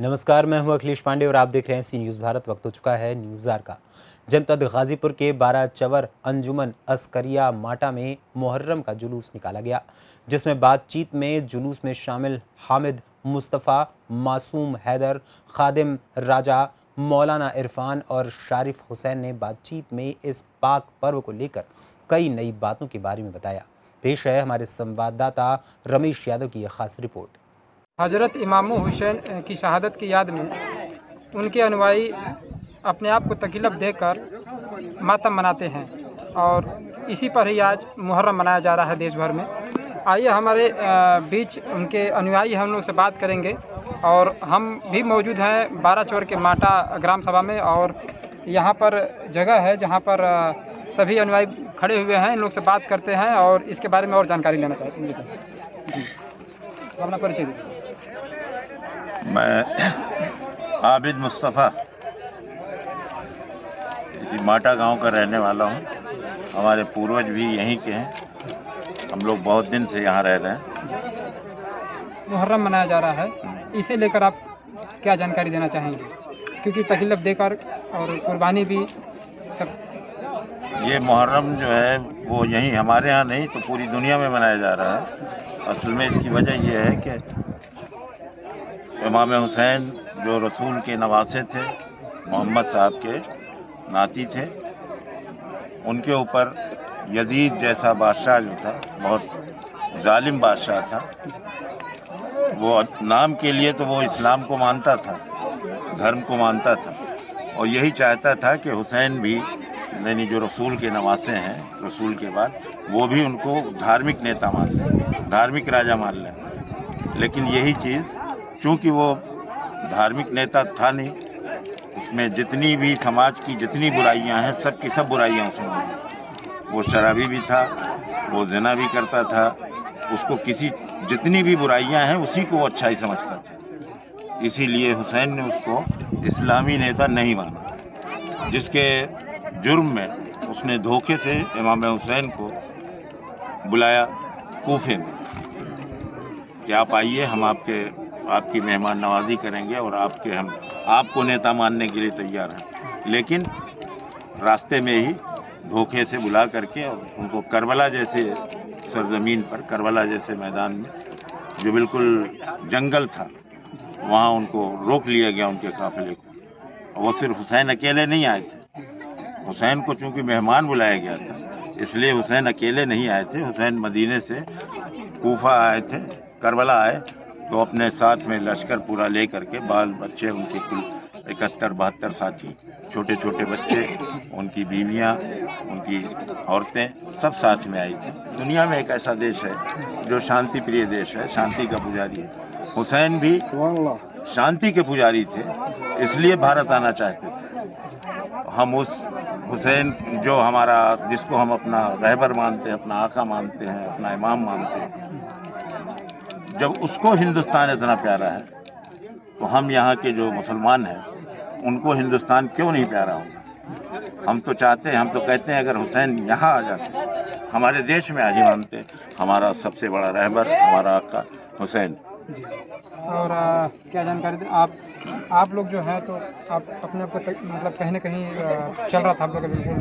नमस्कार, मैं हूं अखिलेश पांडे और आप देख रहे हैं सी न्यूज़ भारत। वक्त हो चुका है न्यूज़ आर का। जनपद गाजीपुर के 12 चवर अंजुमन अस्करिया माटा में मुहर्रम का जुलूस निकाला गया, जिसमें बातचीत में जुलूस में शामिल हामिद मुस्तफ़ा, मासूम हैदर, खादिम राजा, मौलाना इरफान और शारिफ हुसैन ने बातचीत में इस पाक पर्व को लेकर कई नई बातों के बारे में बताया। पेश है हमारे संवाददाता रमेश यादव की यह खास रिपोर्ट। हज़रत इमाम हुसैन की शहादत की याद में उनके अनुयायी अपने आप को तकलीफ देकर मातम मनाते हैं और इसी पर ही आज मुहर्रम मनाया जा रहा है देश भर में। आइए हमारे बीच उनके अनुयायी हम लोग से बात करेंगे और हम भी मौजूद हैं 12 चवर के माटा ग्राम सभा में और यहाँ पर जगह है जहाँ पर सभी अनुयायी खड़े हुए हैं। इन लोग से बात करते हैं और इसके बारे में और जानकारी लेना चाहते हैं। जी, अपना परिचय दीजिए। मैं आबिद मुस्तफ़ा इसी माटा गांव का रहने वाला हूं। हमारे पूर्वज भी यहीं के हैं। हम लोग बहुत दिन से यहाँ रह रहे हैं। मुहर्रम मनाया जा रहा है, इसे लेकर आप क्या जानकारी देना चाहेंगे? क्योंकि तकलीफ देकर और कुर्बानी भी सब। ये मुहर्रम जो है वो यहीं हमारे यहाँ नहीं तो पूरी दुनिया में मनाया जा रहा है। असल में इसकी वजह ये है कि इमाम हुसैन जो रसूल के नवासे थे, मोहम्मद साहब के नाती थे, उनके ऊपर यजीद जैसा बादशाह जो था, बहुत जालिम बादशाह था। वो नाम के लिए तो वो इस्लाम को मानता था, धर्म को मानता था और यही चाहता था कि हुसैन भी यानी जो रसूल के नवासे हैं, रसूल के बाद वो भी उनको धार्मिक नेता मान लें, धार्मिक राजा मान लें। लेकिन यही चीज़ चूँकि वो धार्मिक नेता था नहीं, उसमें जितनी भी समाज की जितनी बुराइयां हैं सब की सब बुराइयां उसमें हुई। वो शराबी भी था, वो ज़िना भी करता था, उसको किसी जितनी भी बुराइयां हैं उसी को वो अच्छा ही समझता था। इसीलिए हुसैन ने उसको इस्लामी नेता नहीं माना, जिसके जुर्म में उसने धोखे से इमाम हुसैन को बुलाया कूफे में कि आप आइए, हम आपकी मेहमान नवाजी करेंगे और हम आपको नेता मानने के लिए तैयार हैं। लेकिन रास्ते में ही धोखे से बुला करके और उनको करबला जैसे सरजमीन पर, करबला जैसे मैदान में जो बिल्कुल जंगल था, वहाँ उनको रोक लिया गया, उनके काफिले को। और वो सिर्फ हुसैन अकेले नहीं आए थे। हुसैन को चूँकि मेहमान बुलाया गया था, इसलिए हुसैन अकेले नहीं आए थे। हुसैन मदीने से कूफा आए थे, करबला आए तो अपने साथ में लश्कर पूरा ले करके, बाल बच्चे उनके कुल 71-72 साथी, छोटे छोटे बच्चे, उनकी बीवियां, उनकी औरतें सब साथ में आई थी। दुनिया में एक ऐसा देश है जो शांति प्रिय देश है, शांति का पुजारी है। हुसैन भी शांति के पुजारी थे, इसलिए भारत आना चाहते थे। हम उस हुसैन जो हमारा, जिसको हम अपना रहबर मानते हैं, अपना आका मानते हैं, अपना इमाम मानते हैं, जब उसको हिंदुस्तान इतना प्यारा है तो हम यहाँ के जो मुसलमान हैं उनको हिंदुस्तान क्यों नहीं प्यारा होगा? हम तो चाहते हैं, हम तो कहते हैं अगर हुसैन यहाँ आ जाते, हमारे देश में आ ही मानते, हमारा सबसे बड़ा रहबर हमारा आका हुसैन। और क्या जानकारी दें आप लोग जो है तो आप अपने आप को मतलब कहीं ना कहीं चल रहा था आप लोग बिल्कुल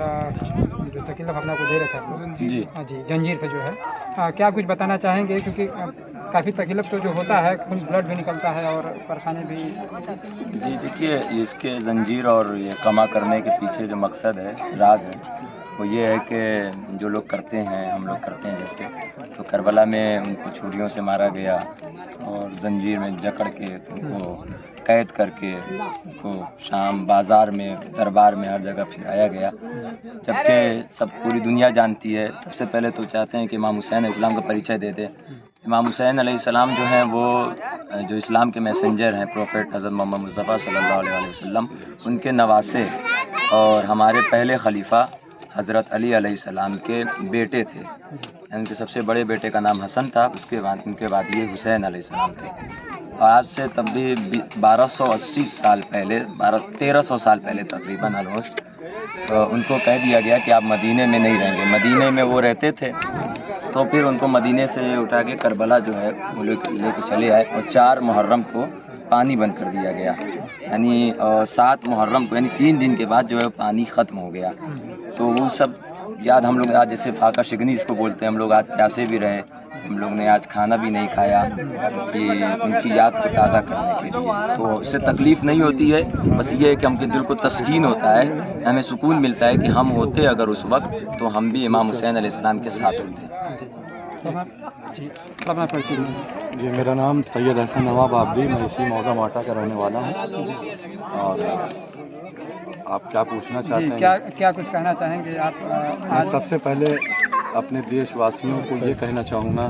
जो तकलीफ अपने को दे रहे थे आप लोग जी जंजीर से जो है, क्या कुछ बताना चाहेंगे? क्योंकि काफ़ी तकलीफ तो जो होता है, कुछ ब्लड भी निकलता है और परेशानी भी। जी देखिए, इसके जंजीर और ये कमा करने के पीछे जो मकसद है, राज है, वो ये है कि जो लोग करते हैं, हम लोग करते हैं जैसे, तो करबला में उनको छुरियों से मारा गया और जंजीर में जकड़ के उनको कैद करके उनको शाम बाज़ार में, दरबार में, हर जगह फिराया गया। जबकि सब पूरी दुनिया जानती है, सबसे पहले तो चाहते हैं कि इमाम हुसैन इस्लाम का परिचय दे दे। इमाम हुसैन अलैहिस्सलाम जो हैं वो जो इस्लाम के मैसेंजर हैं, प्रोफेट हज़रत मोहम्मद मुस्तफ़ा सल्लल्लाहु अलैहि वसल्लम, उनके नवासे और हमारे पहले खलीफा हज़रत अली अलैहिस्सलाम के बेटे थे। उनके सबसे बड़े बेटे का नाम हसन था, उनके बाद ये हुसैन अलैहिस्सलाम थे। और आज से तब भी 1280 साल पहले, 1300 साल पहले तकरीबन ऑलमोस्ट, तो उनको कह दिया गया कि आप मदीने में नहीं रहेंगे। मदीने में वो रहते थे, तो फिर उनको मदीने से उठा के करबला जो है वो लेके चले आए और 4 मुहर्रम को پانی بند کر دیا گیا، یعنی 7 محرم کو یعنی 3 دن کے بعد جو ہے پانی ختم ہو گیا. تو وہ سب یاد ہم لوگ آج جیسے فاقہ شکنی جس کو بولتے ہیں، ہم لوگ آج پیاسے بھی رہے، ہم لوگ نے آج کھانا بھی نہیں کھایا کہ ان کی یاد کو تازہ کرنے کے لیے. تو اس سے تکلیف نہیں ہوتی ہے، بس یہ ہے کہ ہم کے دل کو تسکین ہوتا ہے، ہمیں سکون ملتا ہے کہ ہم ہوتے اگر اس وقت تو ہم بھی امام حسین علیہ السلام کے ساتھ ہوتے. جی میرا نام سید احسن نواب آبدی، میں اسی موضع ماٹا کا رہنے والا ہوں. اور آپ کیا پوچھنا چاہتے ہیں؟ کیا کچھ کہنا چاہیں گے آپ؟ میں سب سے پہلے اپنے دیش واسیوں کو یہ کہنا چاہوں گا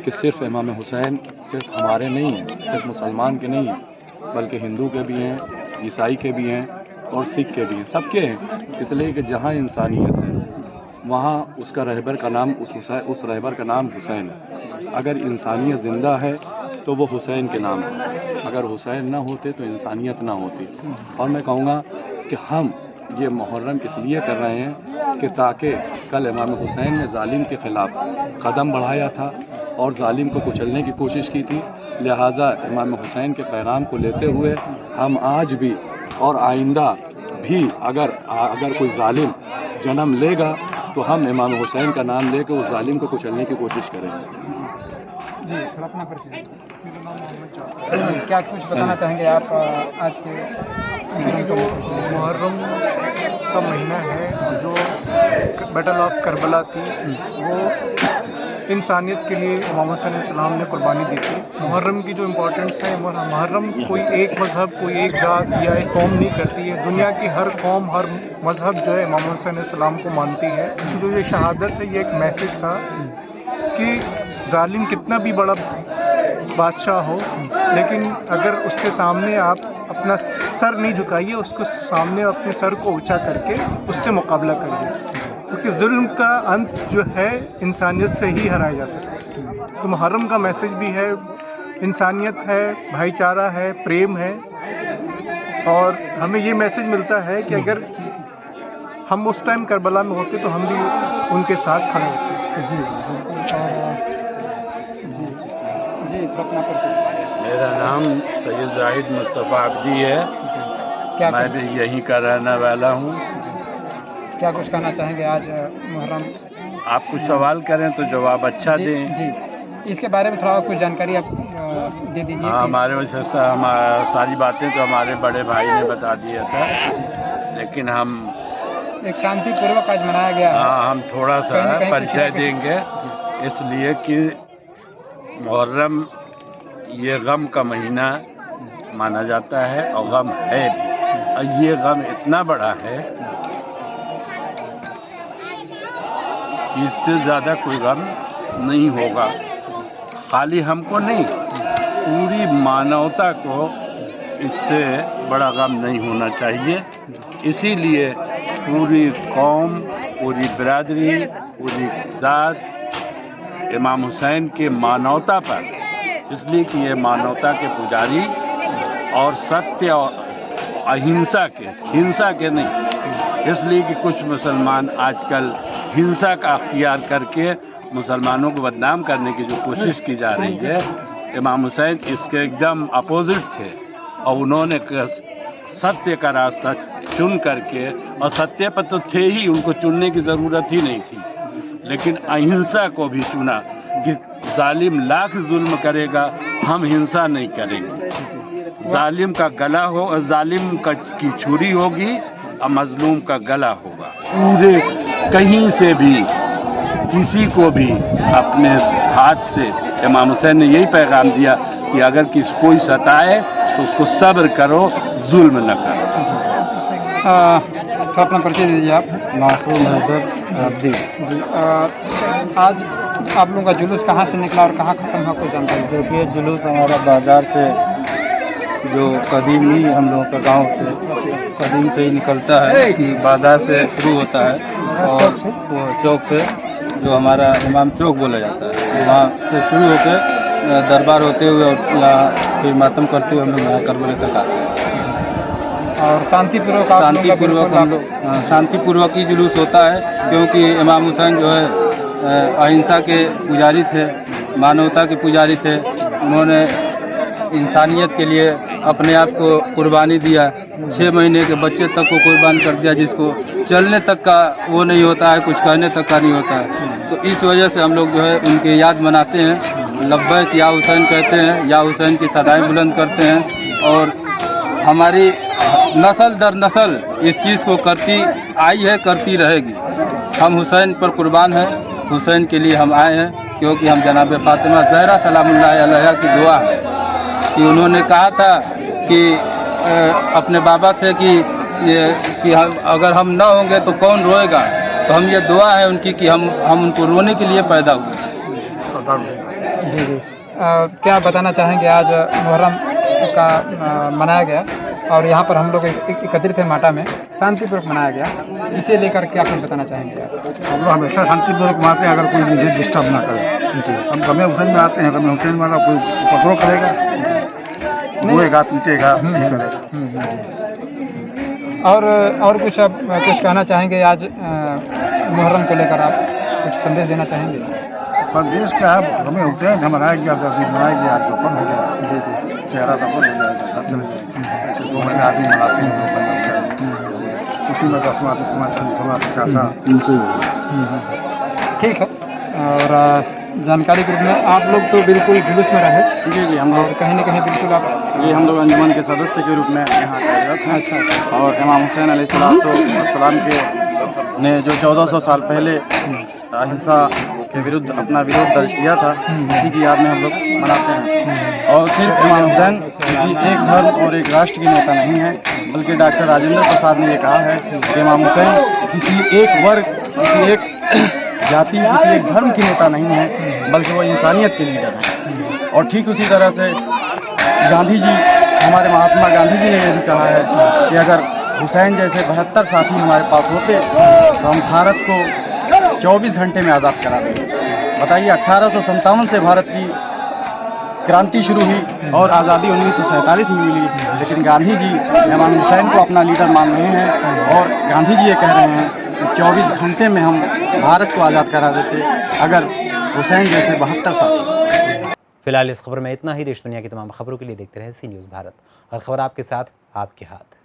کہ صرف امام حسین صرف ہمارے نہیں ہیں، صرف مسلمان کے نہیں ہیں، بلکہ ہندو کے بھی ہیں، عیسائی کے بھی ہیں اور سکھ کے بھی ہیں، سب کے ہیں. اس لیے کہ جہاں انسانیت ہے وہاں اس کا رہبر کا نام اس رہبر کا نام حسین ہے. اگر انسانیت زندہ ہے تو وہ حسین کے نام ہے، اگر حسین نہ ہوتے تو انسانیت نہ ہوتی. اور میں کہوں گا کہ ہم یہ محرم اس لیے کر رہے ہیں کہ تاکہ کل امام حسین نے ظالم کے خلاف قدم بڑھایا تھا اور ظالم کو کچلنے کی کوشش کی تھی. لہٰذا امام حسین کے پیغام کو لیتے ہوئے ہم آج بھی اور آئندہ بھی اگر کوئی ظالم جنم لے گا تو ہم امام حسین کا نام لے کے اس ظالم کو کچلنے کی کوشش کریں گے. جی اپنا کیا کچھ بتانا چاہیں گے آپ آج کے محرم کا مہینہ ہے جو بیٹل آف کربلا تھی، وہ انسانیت کے لیے امام حسین علیہ السلام نے قربانی دی تھی. محرم کی جو امپورٹنس ہے، محرم کوئی ایک مذہب، کوئی ایک ذات یا ایک قوم نہیں کرتی ہے. دنیا کی ہر قوم، ہر مذہب جو ہے امام حسین علیہ السلام کو مانتی ہے. جو یہ شہادت ہے، یہ ایک میسج تھا کہ ظالم کتنا بھی بڑا بادشاہ ہو، لیکن اگر اس کے سامنے آپ اپنا سر نہیں جھکائیے، اس کو سامنے اپنے سر کو اونچا کر کے اس سے مقابلہ کریے، کیونکہ ظلم کا انت جو ہے انسانیت سے ہی ہرایا جا سکتا ہے. تو محرم کا میسج بھی ہے، انسانیت ہے، بھائی چارہ ہے، پریم ہے. اور ہمیں یہ میسج ملتا ہے کہ اگر ہم اس ٹائم کربلا میں ہوتے تو ہم بھی ان کے ساتھ کھڑے ہوتے. میرا نام سید زاہد مصطفیٰ عبدی ہے، میں بھی یہیں کا رہنے والا ہوں. کیا کچھ کہنا چاہیں گے آج محرم؟ آپ کچھ سوال کریں تو جواب اچھا دیں. جی اس کے بارے میں تھوڑا کچھ جانکاری آپ دے دیجیے. ہمارے وجہ سے ساری باتیں تو ہمارے بڑے بھائی نے بتا دیا تھا، لیکن ہم ایک شانتی پوروک آج منایا گیا. ہاں، ہم تھوڑا سا پریچے دیں گے، اس لیے کہ محرم یہ غم کا مہینہ مانا جاتا ہے اور غم ہے بھی، اور یہ غم اتنا بڑا ہے کہ اس سے زیادہ کوئی غم نہیں ہوگا. خالی ہم کو نہیں، پوری مانوتا کو اس سے بڑا غم نہیں ہونا چاہیے. اسی لیے پوری قوم، پوری برادری، پوری ذات امام حسین کے مانوتا پر، اس لیے کہ یہ مانوتا کے پجاری اور ستیہ اور اہنسا کے، ہنسا کے نہیں. اس لیے کہ کچھ مسلمان آج کل ہنسا کا اختیار کر کے مسلمانوں کو بدنام کرنے کی جو کوشش کی جا رہی ہے، امام حسین اس کے ایک دم اپوزٹ تھے، اور انہوں نے ستیہ کا راستہ چن کر کے، اور ستیہ پر تو تھے ہی، ان کو چننے کی ضرورت ہی نہیں تھی، لیکن اہنسا کو بھی چنا کہ ظالم لاکھ ظلم کرے گا، ہم ہنسا نہیں کریں گے. ظالم کا گلا ہو، ظالم کی چھری ہوگی اور مظلوم کا گلا ہوگا. پورے کہیں سے بھی کسی کو بھی اپنے ہاتھ سے امام حسین نے یہی پیغام دیا کہ اگر کوئی ستائے تو اس کو صبر کرو، ظلم نہ کرو. اپنا پریچے دیجیے آپ. معصوم حیدر عبدی. آج آپ لوگوں کا جلوس کہاں سے نکلا اور کہاں ختم ہوا، کوئی جانکاری؟ دیکھیے جلوس ہمارا بازار سے، جو قدیمی ہم لوگوں کا گاؤں سے قدیم سے ہی نکلتا ہے، کہ بازار سے شروع ہوتا ہے اور وہ چوک سے جو ہمارا امام چوک بولا جاتا ہے، وہاں سے شروع ہو کے دربار ہوتے ہوئے اور یہاں پھر ماتم کرتے ہوئے ہم لوگ یہاں کربلا تک آتے ہیں. اور شانتی پوروک ہم لوگ شانتی پوروک ہی جلوس ہوتا ہے، کیونکہ امام حسین جو ہے اہنسا کے پجاری تھے، مانوتا کے پجاری تھے. انہوں نے इंसानियत के लिए अपने आप को कुर्बानी दिया। 6 महीने के बच्चे तक को कुर्बान कर दिया, जिसको चलने तक का वो नहीं होता है, कुछ कहने तक का नहीं होता है। तो इस वजह से हम लोग जो है उनकी याद मनाते हैं, लब्बैक या हुसैन कहते हैं, या हुसैन की सदाएं बुलंद करते हैं। और हमारी नस्ल दर नस्ल इस चीज़ को करती आई है, करती रहेगी। हम हुसैन पर कुर्बान हैं, हुसैन के लिए हम आए हैं, क्योंकि हम जनाब फातिमा ज़हरा सलामुल्लाह अलैहा की दुआ है कि उन्होंने कहा था कि अपने बाबा से कि अगर हम ना होंगे तो कौन रोएगा। तो हम ये दुआ है उनकी कि हम उनको रोने के लिए पैदा हुए। जी जी। क्या बताना चाहेंगे, आज मुहर्रम का मनाया गया और यहाँ पर हम लोग एकत्रित हैं माटा में, शांतिपूर्वक मनाया गया, इसे लेकर क्या कुछ बताना चाहेंगे? हम लोग हमेशा शांतिपूर्वक मनाते हैं, अगर कोई मुझे डिस्टर्ब ना करे। हम गमे हुसैन में आते हैं, गमे हुसैन वाला कोई उपद्रव करेगा, रोएगा, पीटेगा, नहीं करेगा। और कुछ अब कुछ कहना चाहेंगे आज मुहर्रम को लेकर, आप कुछ संदेश देना चाहेंगे? संदेश क्या है, गमे हुसैन मनाया गया, मनाया गया, जो फन हो गया, जी जी, चेहरा दफन हो जाएगा, सब चले जाएगा। 2 महीने आदमी मनाते हैं उसी में 10वां 20वां 40वां 50वां। ठीक है। और जानकारी के रूप में आप लोग तो बिल्कुल जुलूस में रहे। जी जी, हम लोग कहीं ना कहीं बिल्कुल आप ये हम लोग अंजुमन के सदस्य के रूप में यहाँ कार्यरत हैं। अच्छा। और इमाम हुसैन अलैहिस्सलाम के ने जो 1400 साल पहले अहिंसा के विरुद्ध अपना विरोध दर्ज किया था, उसी की याद में हम लोग मनाते हैं। और सिर्फ इमाम हुसैन किसी एक धर्म और एक राष्ट्र के नेता नहीं है, बल्कि डॉक्टर राजेंद्र प्रसाद ने ये कहा है कि इमाम हुसैन किसी एक वर्ग, किसी एक जाति, किसी एक धर्म के नेता नहीं है, बल्कि वो इंसानियत के लीडर हैं। और ठीक उसी तरह से गांधी जी, हमारे महात्मा गांधी जी ने यह भी कहा है कि अगर हुसैन जैसे 72 साथी हमारे पास होते तो हम भारत को 24 घंटे में आज़ाद करा देंगे। बताइए, 1857 से भारत की क्रांति शुरू हुई और आज़ादी 1947 में मिली, लेकिन गांधी जी इमाम हुसैन को अपना लीडर मान रहे हैं। और गांधी जी ये कह रहे हैं कि 24 घंटे में हम भारत को आज़ाद करा देते अगर हुसैन जैसे 72 साथी। फिलहाल इस खबर में इतना ही। देश दुनिया की तमाम खबरों के लिए देखते रहे सी न्यूज़ भारत, और खबर आपके साथ, आपके हाथ।